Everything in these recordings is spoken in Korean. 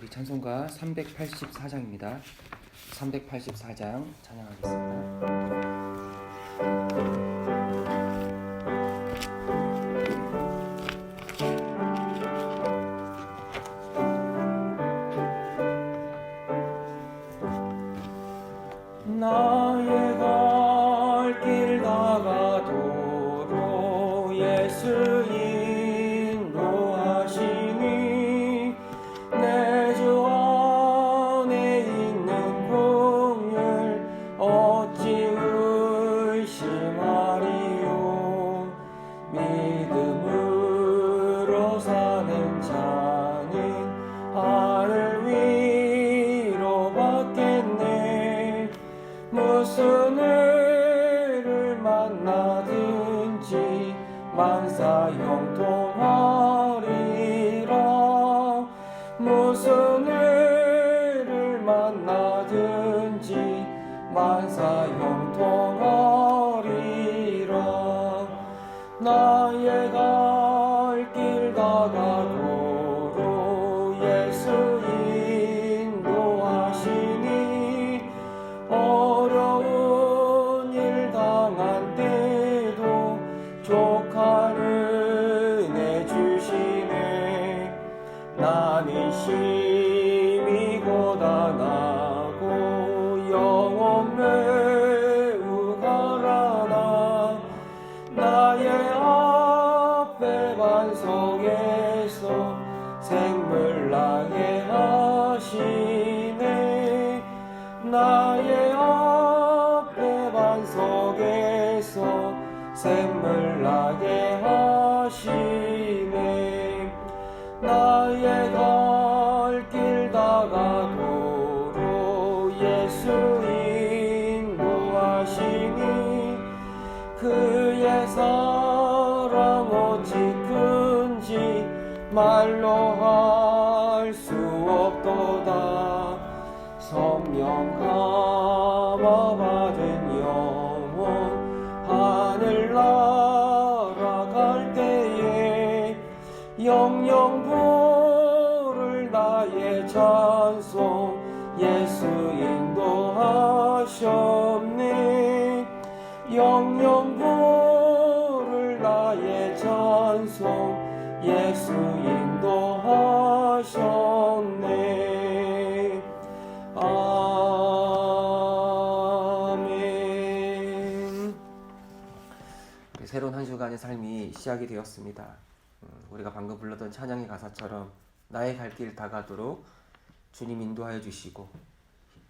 우리 찬송가 384장입니다. 384장 찬양하겠습니다. 나의 갈 길 다가도록 예수 인도하시니 내 주 안에 있는 공을 어찌 의심하리요. 믿음으로 사는 자는 하늘 위로 받겠네. 무슨 일을 만나든지 만사 형통하리라. 무슨 일을 만나든지 만사 형통하리라. 나의 갈 길 다가도록 예수 인도하시니 어려운 일 당한 때도 족한 은혜 주시네. 나는 심히 고단하고 영혼 매우 가라나. 나의 앞에 반석에서 생물 나게 하시네. 나의 앞에 반석에서 샘물 나게 하시네. 나의 갈 길 다가도록 예수 인도하시니 그의 사랑 어찌 큰지 말로 할 수 없도다. 성령 감화 받은 영혼 하늘 날아갈 때에 영영 부를 나의 찬송 예수 인도하셨네. 영영 부를 나의 찬송 예수 인도하셨네. 아멘. 새로운 한 주간의 삶이 시작이 되었습니다. 우리가 방금 불렀던 찬양의 가사처럼 나의 갈 길 다가도록 주님 인도하여 주시고,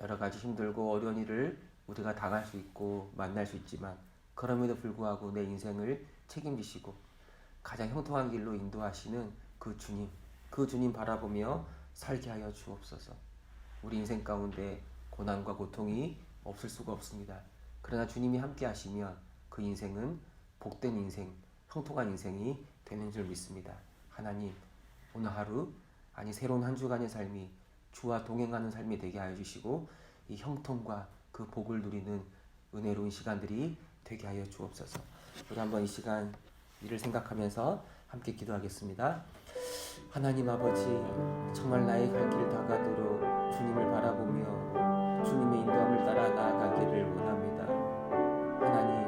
여러 가지 힘들고 어려운 일을 우리가 당할 수 있고 만날 수 있지만 그럼에도 불구하고 내 인생을 책임지시고 가장 형통한 길로 인도하시는 그 주님 바라보며 살게 하여 주옵소서. 우리 인생 가운데 고난과 고통이 없을 수가 없습니다. 그러나 주님이 함께 하시면 그 인생은 복된 인생, 형통한 인생이 되는 줄 믿습니다. 하나님, 오늘 하루, 새로운 한 주간의 삶이 주와 동행하는 삶이 되게 하여 주시고 이 형통과 그 복을 누리는 은혜로운 시간들이 되게 하여 주옵소서. 우리 한번 이 시간 일을 생각하면서 함께 기도하겠습니다. 하나님 아버지, 정말 나의 갈 길 다가도록 주님을 바라보며 주님의 인도함을 따라 나아가기를 원합니다. 하나님,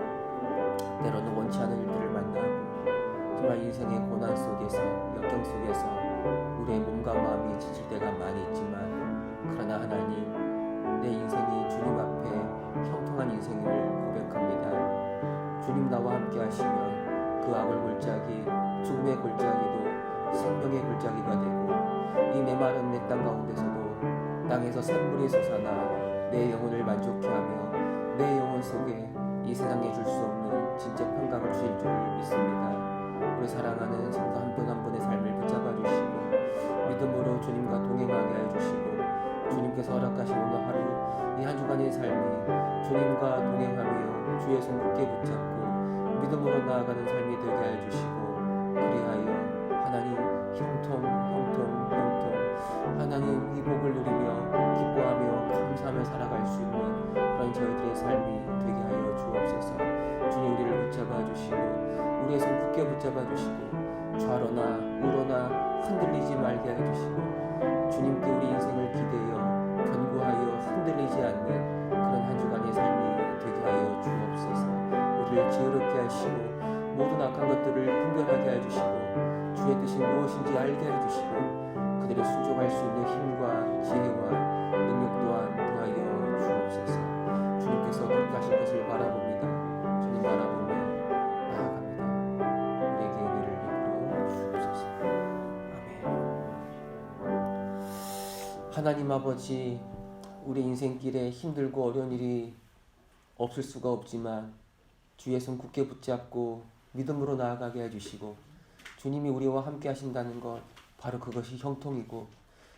때로는 원치 않은 일들을 만나고 정말 인생의 고난 속에서, 역경 속에서 우리의 몸과 마음이 지칠 때가 많이 있지만, 그러나 하나님, 내 인생이 주님 앞에 형통한 인생을 고백합니다. 주님 나와 함께 하시면 그 악을 골짜기, 죽음의 골짜기도 생명의 골짜기가 되고, 이 메마른 내 땅 가운데서도 땅에서 샘물이 솟아나 내 영혼을 만족케 하며 내 영혼 속에 이 세상에 줄 수 없는 진짜 평강을 주실 줄 믿습니다. 우리 사랑하는 성도 한 분 한 분의 삶을 붙잡아 주시고 믿음으로 주님과 동행하게 하여 주시고, 주님께서 허락하신 오늘 하루 이 한 주간의 삶이 주님과 동행하며 주의 손 굳게 붙잡고 믿음으로 나아가는 삶이 되게 하여 주시고, 그리하여 하나님 형통 하나님 이 복을 누리며 기뻐하며 감사하며 살아갈 수 있는 그런 저희들의 삶이 되게 하여 주옵소서. 주님 우리를 붙잡아 주시고 우리의 손 굳게 붙잡아 주시고 좌로나 우로나 흔들리지 말게 해 주시고 주님께 우리 무엇인지 알게 해주시고 그대로 순종할 수 있는 힘과 지혜와 능력 또한 더하여 주옵소서. 주님께서 그렇게 하실 것을 바라봅니다. 주님 바라보며 나아갑니다. 우리에게 은혜를 베풀어 주옵소서. 아멘. 하나님 아버지, 우리 인생길에 힘들고 어려운 일이 없을 수가 없지만 주의 손 굳게 붙잡고 믿음으로 나아가게 해주시고, 주님이 우리와 함께 하신다는 것, 바로 그것이 형통이고,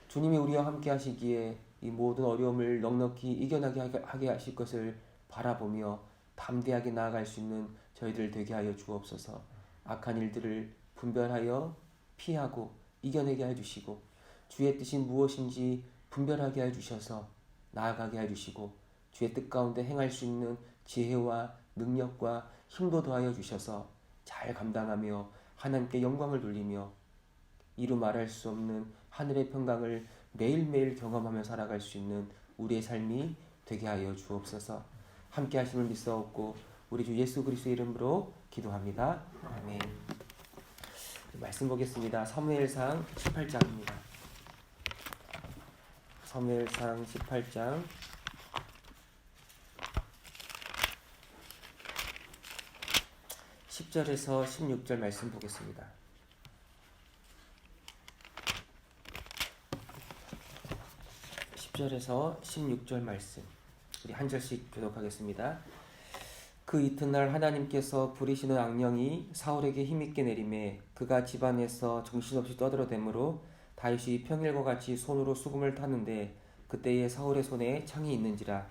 주님이 우리와 함께 하시기에 이 모든 어려움을 넉넉히 이겨나게 하게 하실 것을 바라보며 담대하게 나아갈 수 있는 저희들 되게 하여 주옵소서. 악한 일들을 분별하여 피하고 이겨내게 해주시고, 주의 뜻이 무엇인지 분별하게 해주셔서 나아가게 해주시고, 주의 뜻 가운데 행할 수 있는 지혜와 능력과 힘도 더하여 주셔서 잘 감당하며 하나님께 영광을 돌리며 이루 말할 수 없는 하늘의 평강을 매일매일 경험하며 살아갈 수 있는 우리의 삶이 되게 하여 주옵소서. 함께 하심을 믿사옵고 우리 주 예수 그리스도의 이름으로 기도합니다. 아멘. 말씀 보겠습니다. 사무엘상 18장입니다. 사무엘상 18장 10절에서 16절 말씀 보겠습니다. 10절에서 16절 말씀, 우리 한 절씩 교독하겠습니다. 그 이튿날 하나님께서 부리시는 악령이 사울에게 힘있게 내림에 그가 집안에서 정신없이 떠들어대므로 다윗이 평일과 같이 손으로 수금을 타는데 그때에 사울의 손에 창이 있는지라.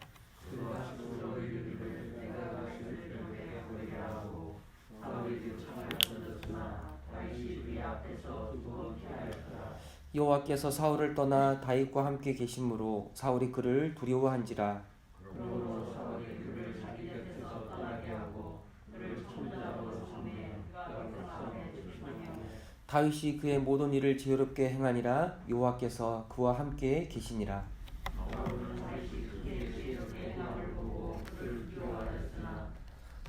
여호와께서 사울을 떠나 다윗과 함께 계심으로 사울이 그를 두려워한지라. 다윗이 그의 모든 일을 지혜롭게 행하니라. 여호와께서 그와 함께 계시니라.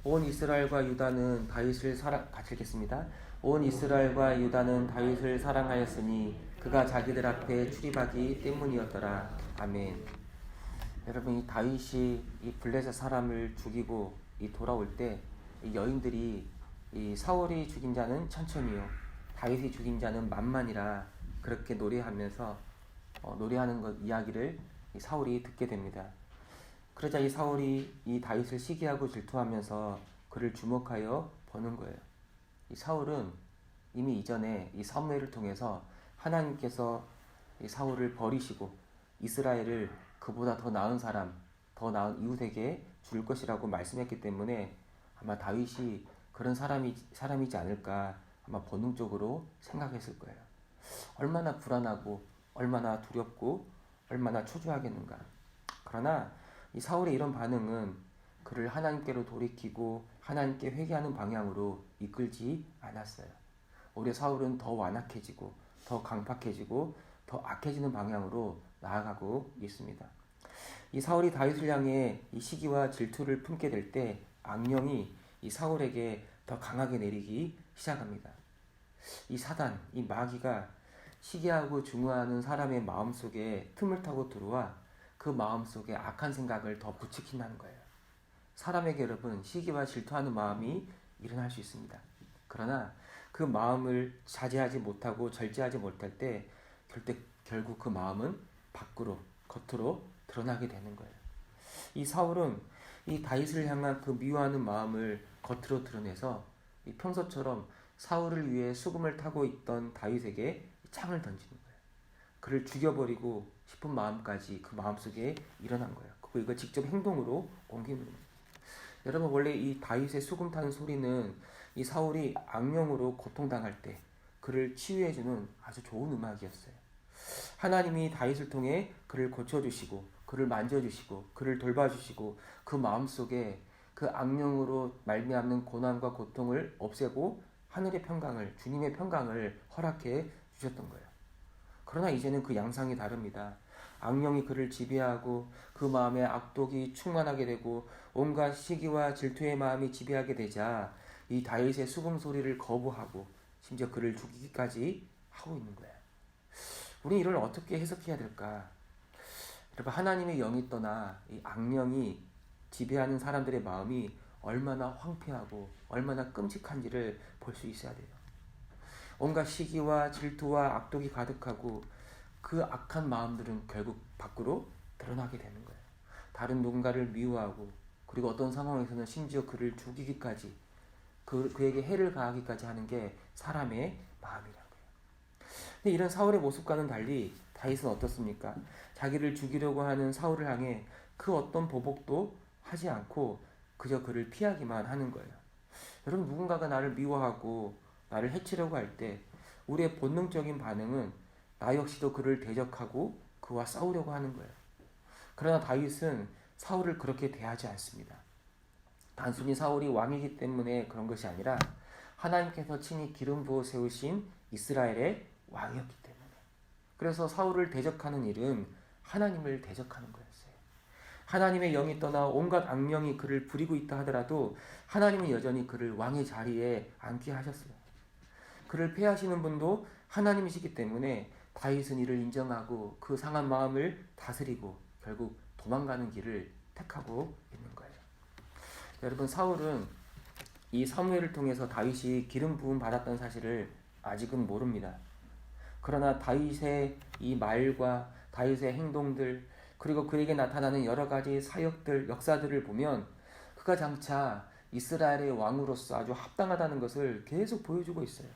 온 이스라엘과 유다는 다윗을 같이 읽겠습니다. 온 이스라엘과 유다는 다윗을 사랑하였으니 그가 자기들 앞에 출입하기 때문이었더라. 아멘. 여러분, 이 다윗이 이 블레셋 사람을 죽이고 이 돌아올 때 이 여인들이 이 사울이 죽인 자는 천천히요, 다윗이 죽인 자는 만만이라 그렇게 노래하면서 노래하는 것 이야기를 이 사울이 듣게 됩니다. 그러자 이 사울이 이 다윗을 시기하고 질투하면서 그를 주목하여 보는 거예요. 이 사울은 이미 이전에 이 사무엘을 통해서 하나님께서 이 사울을 버리시고 이스라엘을 그보다 더 나은 사람, 더 나은 이웃에게 줄 것이라고 말씀했기 때문에 아마 다윗이 그런 사람이지 않을까 아마 본능적으로 생각했을 거예요. 얼마나 불안하고 얼마나 두렵고 얼마나 초조하겠는가. 그러나 이 사울의 이런 반응은 그를 하나님께로 돌이키고 하나님께 회개하는 방향으로 이끌지 않았어요. 오히려 사울은 더 완악해지고 더 강팍해지고 더 악해지는 방향으로 나아가고 있습니다. 이 사울이 다윗을 향해 이 시기와 질투를 품게 될 때 악령이 이 사울에게 더 강하게 내리기 시작합니다. 이 사단, 이 마귀가 시기하고 중화하는 사람의 마음속에 틈을 타고 들어와 그 마음속에 악한 생각을 더 부추긴다는 거예요. 사람에게 여러분, 시기와 질투하는 마음이 일어날 수 있습니다. 그러나 그 마음을 자제하지 못하고 절제하지 못할 때 결국 그 마음은 겉으로 드러나게 되는 거예요. 이 사울은 이 다윗을 향한 그 미워하는 마음을 겉으로 드러내서 이 평소처럼 사울을 위해 수금을 타고 있던 다윗에게 창을 던지는 거예요. 그를 죽여버리고 싶은 마음까지 그 마음속에 일어난 거예요. 그리고 이걸 직접 행동으로 옮기는 거예요. 여러분, 원래 이 다윗의 수금 타는 소리는 이 사울이 악령으로 고통당할 때 그를 치유해주는 아주 좋은 음악이었어요. 하나님이 다윗을 통해 그를 고쳐주시고 그를 만져주시고 그를 돌봐주시고 그 마음속에 그 악령으로 말미암는 고난과 고통을 없애고 하늘의 평강을, 주님의 평강을 허락해 주셨던 거예요. 그러나 이제는 그 양상이 다릅니다. 악령이 그를 지배하고 그 마음에 악독이 충만하게 되고 온갖 시기와 질투의 마음이 지배하게 되자 이 다윗의 수금 소리를 거부하고 심지어 그를 죽이기까지 하고 있는 거예요. 우리 이를 어떻게 해석해야 될까? 여러분, 하나님의 영이 떠나 이 악령이 지배하는 사람들의 마음이 얼마나 황폐하고 얼마나 끔찍한지를 볼 수 있어야 돼요. 온갖 시기와 질투와 악독이 가득하고 그 악한 마음들은 결국 밖으로 드러나게 되는 거예요. 다른 누군가를 미워하고, 그리고 어떤 상황에서는 심지어 그를 죽이기까지, 그에게 해를 가하기까지 하는 게 사람의 마음이라는 거예요. 근데 이런 사울의 모습과는 달리 다윗은 어떻습니까? 자기를 죽이려고 하는 사울을 향해 그 어떤 보복도 하지 않고 그저 그를 피하기만 하는 거예요. 여러분, 누군가가 나를 미워하고 나를 해치려고 할 때 우리의 본능적인 반응은 나 역시도 그를 대적하고 그와 싸우려고 하는 거예요. 그러나 다윗은 사울을 그렇게 대하지 않습니다. 단순히 사울이 왕이기 때문에 그런 것이 아니라 하나님께서 친히 기름 부어 세우신 이스라엘의 왕이었기 때문에. 그래서 사울을 대적하는 일은 하나님을 대적하는 거였어요. 하나님의 영이 떠나 온갖 악령이 그를 부리고 있다 하더라도 하나님은 여전히 그를 왕의 자리에 앉게 하셨어요. 그를 폐하시는 분도 하나님이시기 때문에 다윗은 이를 인정하고 그 상한 마음을 다스리고 결국 도망가는 길을 택하고 있는 거예요. 여러분, 사울은 이 사무엘을 통해서 다윗이 기름 부음 받았다는 사실을 아직은 모릅니다. 그러나 다윗의 이 말과 다윗의 행동들, 그리고 그에게 나타나는 여러 가지 사역들, 역사들을 보면 그가 장차 이스라엘의 왕으로서 아주 합당하다는 것을 계속 보여주고 있어요.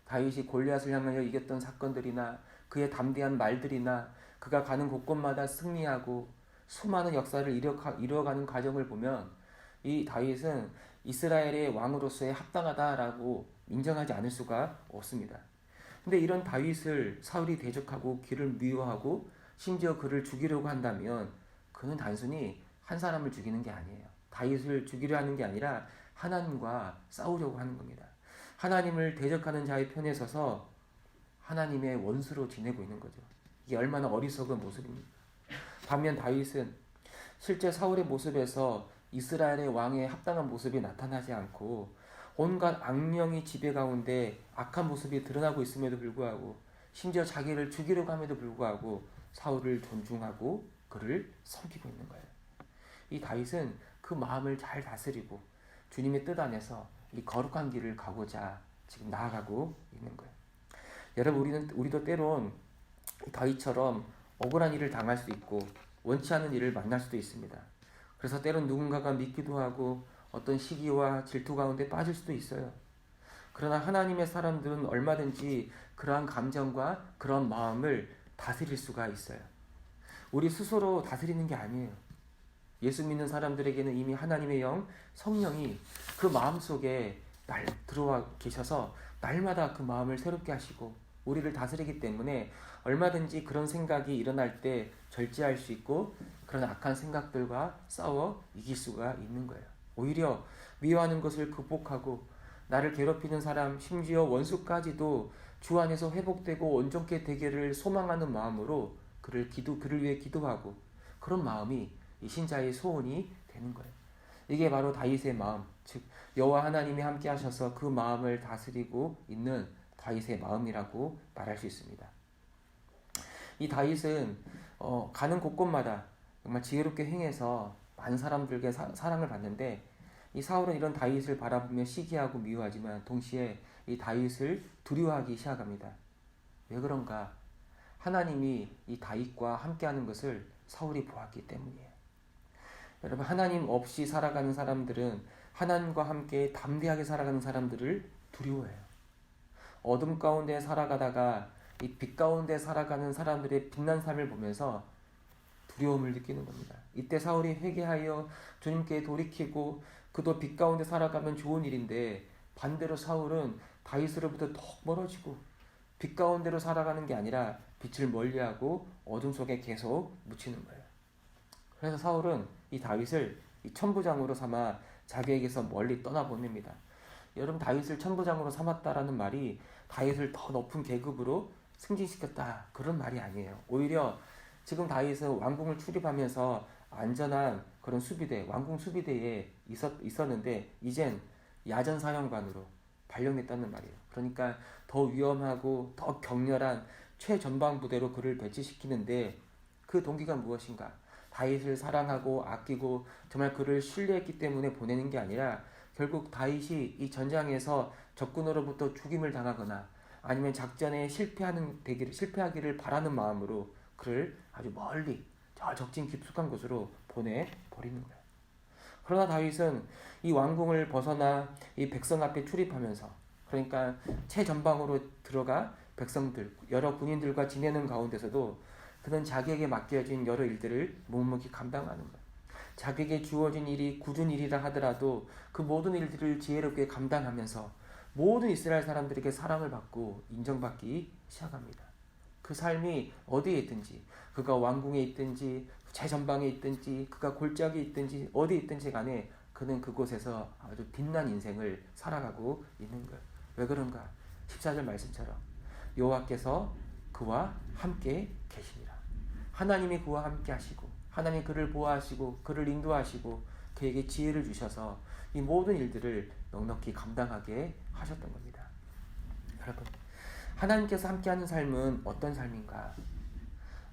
다윗이 골리앗을 향하여 이겼던 사건들이나 그의 담대한 말들이나 그가 가는 곳곳마다 승리하고 수많은 역사를 이루어가는 과정을 보면 이 다윗은 이스라엘의 왕으로서의 합당하다라고 인정하지 않을 수가 없습니다. 근데 이런 다윗을 사울이 대적하고 그를 미워하고 심지어 그를 죽이려고 한다면 그는 단순히 한 사람을 죽이는 게 아니에요. 다윗을 죽이려 하는 게 아니라 하나님과 싸우려고 하는 겁니다. 하나님을 대적하는 자의 편에 서서 하나님의 원수로 지내고 있는 거죠. 이게 얼마나 어리석은 모습입니까? 반면 다윗은 실제 사울의 모습에서 이스라엘의 왕의 합당한 모습이 나타나지 않고 온갖 악령이 지배 가운데 악한 모습이 드러나고 있음에도 불구하고 심지어 자기를 죽이려고 함에도 불구하고 사울을 존중하고 그를 섬기고 있는 거예요. 이 다윗은 그 마음을 잘 다스리고 주님의 뜻 안에서 이 거룩한 길을 가고자 지금 나아가고 있는 거예요. 여러분, 우리도 때론 다윗처럼 억울한 일을 당할 수 있고 원치 않은 일을 만날 수도 있습니다. 그래서 때론 누군가가 믿기도 하고 어떤 시기와 질투 가운데 빠질 수도 있어요. 그러나 하나님의 사람들은 얼마든지 그러한 감정과 그런 마음을 다스릴 수가 있어요. 우리 스스로 다스리는 게 아니에요. 예수 믿는 사람들에게는 이미 하나님의 영, 성령이 그 마음속에 들어와 계셔서 날마다 그 마음을 새롭게 하시고 우리를 다스리기 때문에 얼마든지 그런 생각이 일어날 때 절제할 수 있고 그런 악한 생각들과 싸워 이길 수가 있는 거예요. 오히려 미워하는 것을 극복하고 나를 괴롭히는 사람, 심지어 원수까지도 주 안에서 회복되고 온전케 되기를 소망하는 마음으로 그를 위해 기도하고 그런 마음이 이 신자의 소원이 되는 거예요. 이게 바로 다윗의 마음, 즉 여호와 하나님이 함께 하셔서 그 마음을 다스리고 있는 다윗의 마음이라고 말할 수 있습니다. 이 다윗은 가는 곳곳마다 정말 지혜롭게 행해서 많은 사람들에게 사랑을 받는데 이 사울은 이런 다윗을 바라보며 시기하고 미워하지만 동시에 이 다윗을 두려워하기 시작합니다. 왜 그런가? 하나님이 이 다윗과 함께하는 것을 사울이 보았기 때문이에요. 여러분, 하나님 없이 살아가는 사람들은 하나님과 함께 담대하게 살아가는 사람들을 두려워해요. 어둠 가운데 살아가다가 이 빛 가운데 살아가는 사람들의 빛난 삶을 보면서 두려움을 느끼는 겁니다. 이때 사울이 회개하여 주님께 돌이키고 그도 빛 가운데 살아가면 좋은 일인데 반대로 사울은 다윗으로부터 더 멀어지고 빛 가운데로 살아가는 게 아니라 빛을 멀리하고 어둠 속에 계속 묻히는 거예요. 그래서 사울은 이 다윗을 이 천부장으로 삼아 자기에게서 멀리 떠나보냅니다. 여러분, 다윗을 천부장으로 삼았다라는 말이 다윗을 더 높은 계급으로 승진시켰다 그런 말이 아니에요. 오히려 지금 다윗은 왕궁을 출입하면서 안전한 그런 수비대, 왕궁 수비대에 있었는데 이젠 야전 사령관으로 발령냈다는 말이에요. 그러니까 더 위험하고 더 격렬한 최전방 부대로 그를 배치시키는데 그 동기가 무엇인가? 다윗을 사랑하고 아끼고 정말 그를 신뢰했기 때문에 보내는 게 아니라 결국 다윗이 이 전장에서 적군으로부터 죽임을 당하거나 아니면 작전에 실패하기를 바라는 마음으로 그를 아주 멀리 저 적진 깊숙한 곳으로 보내버리는 거예요. 그러나 다윗은 이 왕궁을 벗어나 이 백성 앞에 출입하면서, 그러니까 최전방으로 들어가 백성들, 여러 군인들과 지내는 가운데서도 그는 자기에게 맡겨진 여러 일들을 묵묵히 감당하는 거예요. 자기에게 주어진 일이 굳은 일이라 하더라도 그 모든 일들을 지혜롭게 감당하면서 모든 이스라엘 사람들에게 사랑을 받고 인정받기 시작합니다. 그 삶이 어디에 있든지, 그가 왕궁에 있든지 최전방에 있든지 그가 골짜기에 있든지 어디에 있든지 간에 그는 그곳에서 아주 빛난 인생을 살아가고 있는 거예요. 왜 그런가? 14절 말씀처럼 여호와께서 그와 함께 계시니라. 하나님이 그와 함께 하시고 하나님이 그를 보호하시고 그를 인도하시고 그에게 지혜를 주셔서 이 모든 일들을 넉넉히 감당하게 하셨던 겁니다. 여러분, 하나님께서 함께하는 삶은 어떤 삶인가?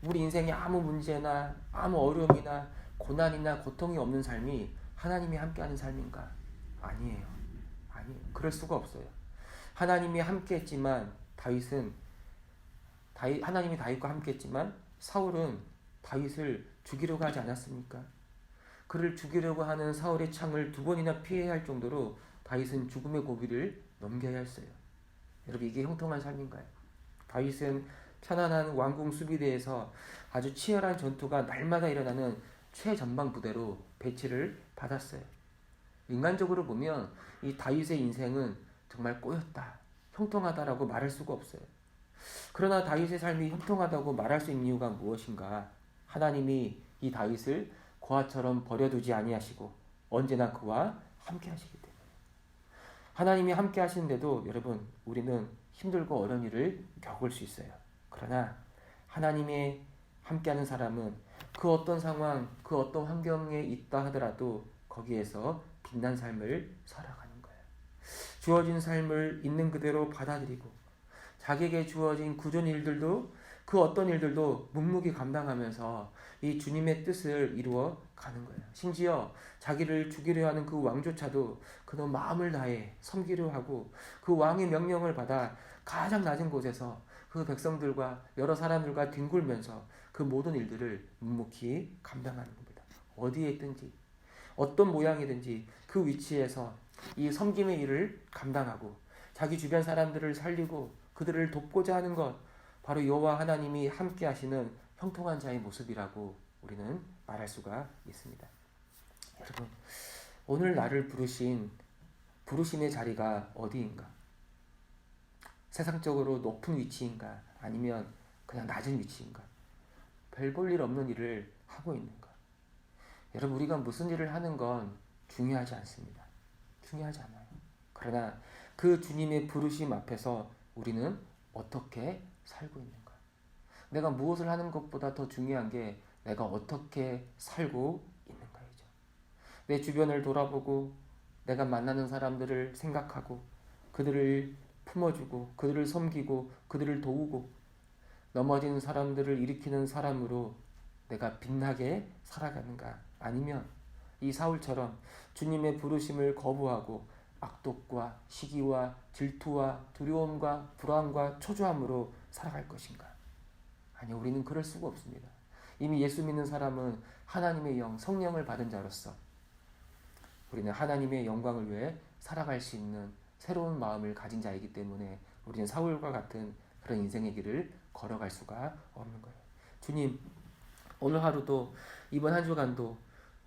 우리 인생에 아무 문제나 아무 어려움이나 고난이나 고통이 없는 삶이 하나님이 함께하는 삶인가? 아니에요. 아니에요. 그럴 수가 없어요. 하나님이 함께했지만 하나님이 다윗과 함께했지만 사울은 다윗을 죽이려고 하지 않았습니까? 그를 죽이려고 하는 사울의 창을 2번이나 피해야 할 정도로 다윗은 죽음의 고비를 넘겨야 했어요. 여러분, 이게 형통한 삶인가요? 다윗은 편안한 왕궁 수비대에서 아주 치열한 전투가 날마다 일어나는 최전방 부대로 배치를 받았어요. 인간적으로 보면 이 다윗의 인생은 정말 꼬였다, 형통하다라고 말할 수가 없어요. 그러나 다윗의 삶이 형통하다고 말할 수 있는 이유가 무엇인가? 하나님이 이 다윗을 고아처럼 버려두지 아니하시고 언제나 그와 함께 하시기 때문에. 하나님이 함께 하시는데도 여러분, 우리는 힘들고 어려운 일을 겪을 수 있어요. 그러나 하나님의 함께하는 사람은 그 어떤 상황, 그 어떤 환경에 있다 하더라도 거기에서 빛난 삶을 살아가는 거예요. 주어진 삶을 있는 그대로 받아들이고 자기에게 주어진 굳은 일들도, 그 어떤 일들도 묵묵히 감당하면서 이 주님의 뜻을 이루어 가는 거예요. 심지어 자기를 죽이려 하는 그 왕조차도 그는 마음을 다해 섬기려 하고 그 왕의 명령을 받아 가장 낮은 곳에서 그 백성들과 여러 사람들과 뒹굴면서 그 모든 일들을 묵묵히 감당하는 겁니다. 어디에 있든지 어떤 모양이든지 그 위치에서 이 섬김의 일을 감당하고 자기 주변 사람들을 살리고 그들을 돕고자 하는 것, 바로 여호와 하나님이 함께 하시는 형통한 자의 모습이라고 우리는 말할 수가 있습니다. 여러분, 오늘 나를 부르신 부르심의 자리가 어디인가? 세상적으로 높은 위치인가? 아니면 그냥 낮은 위치인가? 별 볼 일 없는 일을 하고 있는가? 여러분, 우리가 무슨 일을 하는 건 중요하지 않습니다. 중요하지 않아요. 그러나 그 주님의 부르심 앞에서 우리는 어떻게 살고 있는가? 내가 무엇을 하는 것보다 더 중요한 게 내가 어떻게 살고 있는가이죠. 내 주변을 돌아보고 내가 만나는 사람들을 생각하고 그들을 품어주고 그들을 섬기고 그들을 도우고 넘어진 사람들을 일으키는 사람으로 내가 빛나게 살아가는가? 아니면 이 사울처럼 주님의 부르심을 거부하고 악독과 시기와 질투와 두려움과 불안과 초조함으로 살아갈 것인가? 아니, 우리는 그럴 수가 없습니다. 이미 예수 믿는 사람은 하나님의 영, 성령을 받은 자로서 우리는 하나님의 영광을 위해 살아갈 수 있는 새로운 마음을 가진 자이기 때문에 우리는 사울과 같은 그런 인생의 길을 걸어갈 수가 없는 거예요. 주님, 오늘 하루도 이번 한 주간도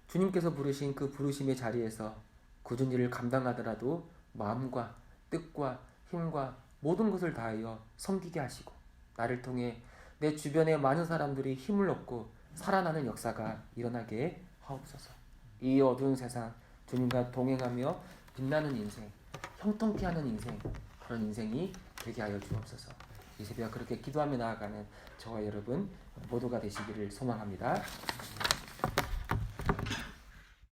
주님께서 부르신 그 부르심의 자리에서 굳은 일을 감당하더라도 마음과 뜻과 힘과 모든 것을 다하여 섬기게 하시고 나를 통해 내 주변의 많은 사람들이 힘을 얻고 살아나는 역사가 일어나게 하옵소서. 이 어두운 세상 주님과 동행하며 빛나는 인생, 형통케 하는 인생, 그런 인생이 되게 하여 주옵소서. 이 새벽 그렇게 기도하며 나아가는 저와 여러분 모두가 되시기를 소망합니다.